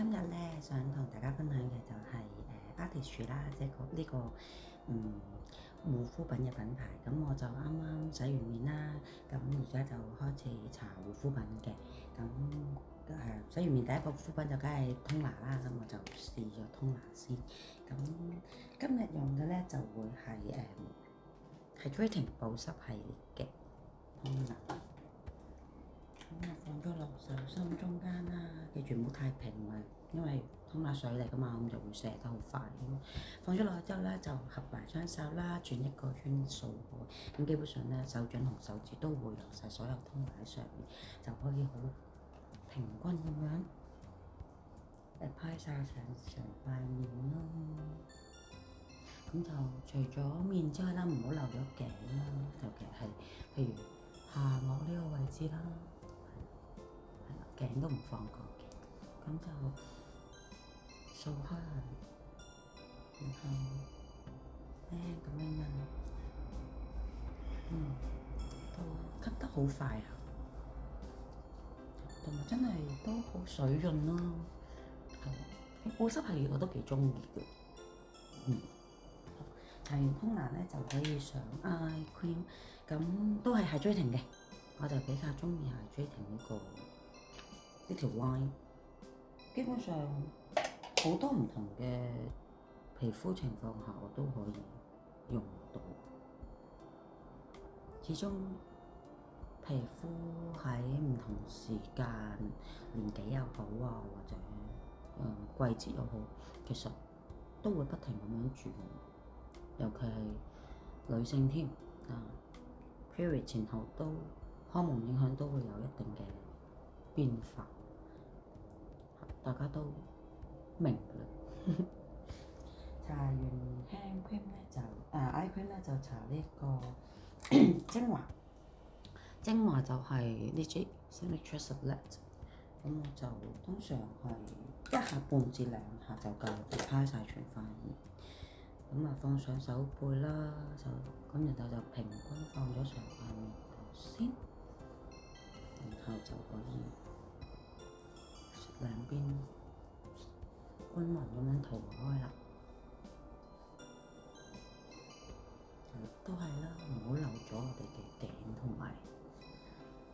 今日咧想同大家分享嘅就係Artistry 啦，即係護膚品嘅品牌。咁我就啱啱洗完面啦，咁而家就開始搽護膚品嘅。咁洗完面第一個護膚品就梗係通拿啦，咁我就試咗通拿先。咁今日用嘅咧就會係Hydrating 保濕系列嘅通拿。咁啊放咗落手心中間啦，記住唔好太平啊，因為通拿水嚟噶嘛，咁就會瀉得好快。咁放咗落去之後咧，就合埋雙手啦，轉一個圈掃過。咁基本上咧，手掌同手指都會落晒所有通拿喺上面，就可以好平均咁樣拍晒上塊面咯。咁就除咗面之外啦，唔好漏咗頸啦，尤其係譬如下顎呢個位置啦。頸都唔放過嘅，咁就掃開佢，然後咁樣都吸得好快啊，同埋真係都好水潤咯，保濕系列我都幾中意嘅。搽完通拿咧就可以上 eye cream， 咁都係 hydrating 嘅，我就比較中意 hydrating 呢條 line。 基本上好多唔同嘅皮膚情況下我都可以用到，始終皮膚喺唔同時間年紀又好啊，或者季節又好，其實都會不停咁樣轉，尤其係女性添period 前後都荷爾蒙影響都會有一定嘅變化，大家都明啦。搽完 hand cream 咧就eye cream 咧就搽呢個精華就係呢支 Signature Select， 咁我就通常係1下半至2下就夠，apply晒全塊面。咁啊放上手背啦，咁然後就平均放咗上塊面度先，然後就可以兩邊均勻咁樣塗開啦。都係啦，唔好漏咗我哋嘅頸同埋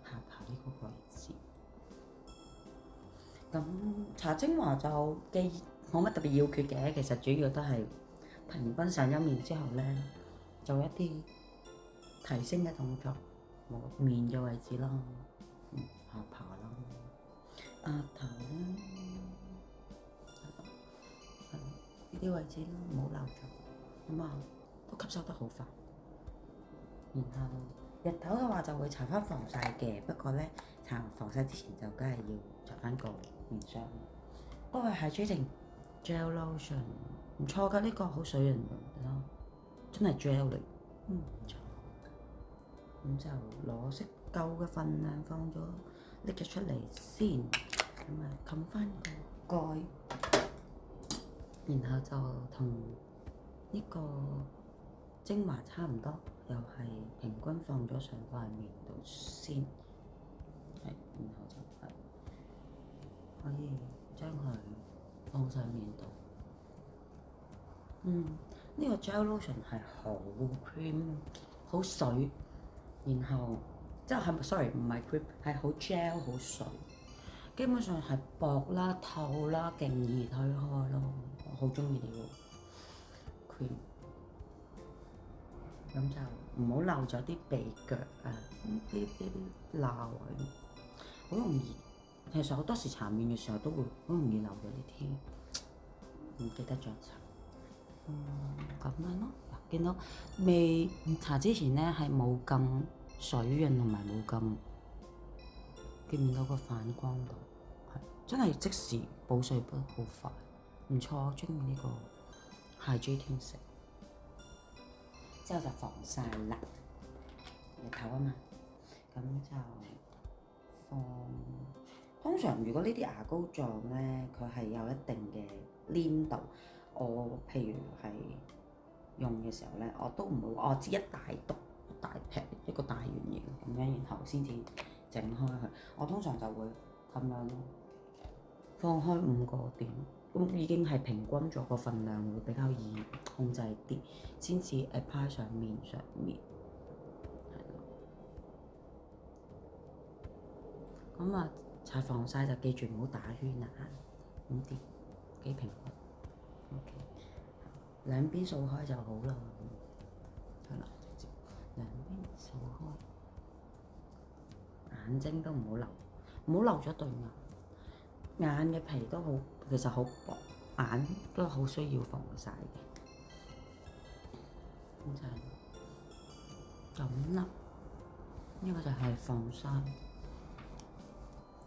下巴呢個位置。咁搽精華就冇乜特別要訣嘅，其實主要都係平均上咗面之後咧，做一啲提升嘅動作，面嘅位置啦，下巴啦，額頭啦，呢啲位置啦，唔好漏咗，咁啊都吸收得好快。然後日頭嘅話就會搽翻防曬嘅，不過咧搽防曬之前就梗係要搽翻個面霜，都係 Hydrating Gel Lotion， 唔錯㗎，呢個好水潤咯，真係 gel 嚟，唔錯。咁就攞適夠嘅份量放咗，拎咗出嚟先，咁啊冚翻個蓋，然後就同呢個精華差唔多，又係平均放咗上塊面度先，然後就可以將佢放上面度。呢個 gel lotion 係好 cream， 好水，然後即係 sorry 唔係 cream， 係好 gel 好水，基本上係薄啦、透啦，勁易推開咯，我好中意呢個 cream。咁就唔好漏咗啲鼻腳啊，啲罅位，好容易。其實好多時搽面嘅時候都會好容易漏咗呢啲，唔記得咗搽。咁樣咯，見到未搽之前咧係冇咁水潤同埋冇咁，見唔見到個反光度？係真係即時補水得好快，唔錯，我中意呢個 Hydrating 色。之後就防曬啦，日頭啊嘛，咁就通常如果呢啲牙膏狀咧，佢係有一定嘅黏度。我譬如係用嘅時候咧，我都唔會我知一大篤大劈一個大圓形咁樣，然後先至整開佢。我通常就會咁樣咯，放開5個點，咁已經係平均咗個份量，會比較易控制啲，先至 apply 上面，係咯。咁啊，搽防曬就記住唔好打圈啊，5點幾平均。OK，兩邊掃開就好啦。係啦，直接兩邊掃開，眼睛都唔好漏，唔好漏咗對眼。眼嘅皮都好，其實好薄，眼都好需要防曬嘅。咁就係咁啦，呢個就係防曬。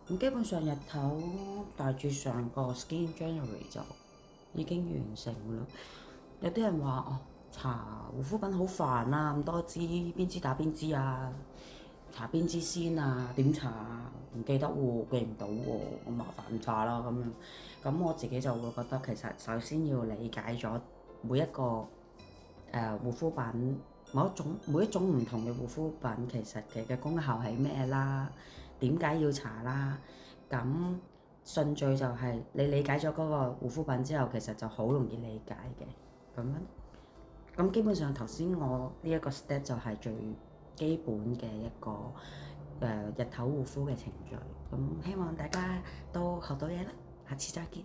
咁基本上日頭大致上個 Skin January 就已經完成啦。有啲人話哦，搽護膚品好煩啊，咁多支，邊支打邊支啊？搽邊支先啊？點搽啊？唔記得喎，記唔到喎，咁麻煩唔搽啦咁樣。咁我自己就會覺得其實首先要理解咗每一個護膚品，每一種唔同嘅護膚品其實佢嘅功效係咩啦？點解要搽啦？咁順序就係你理解咗嗰個護膚品之後，其實就好容易理解嘅。咁樣，咁基本上頭先我呢一個 step 就係最基本嘅一個日頭護膚嘅程序。咁希望大家都學到嘢啦，下次再見。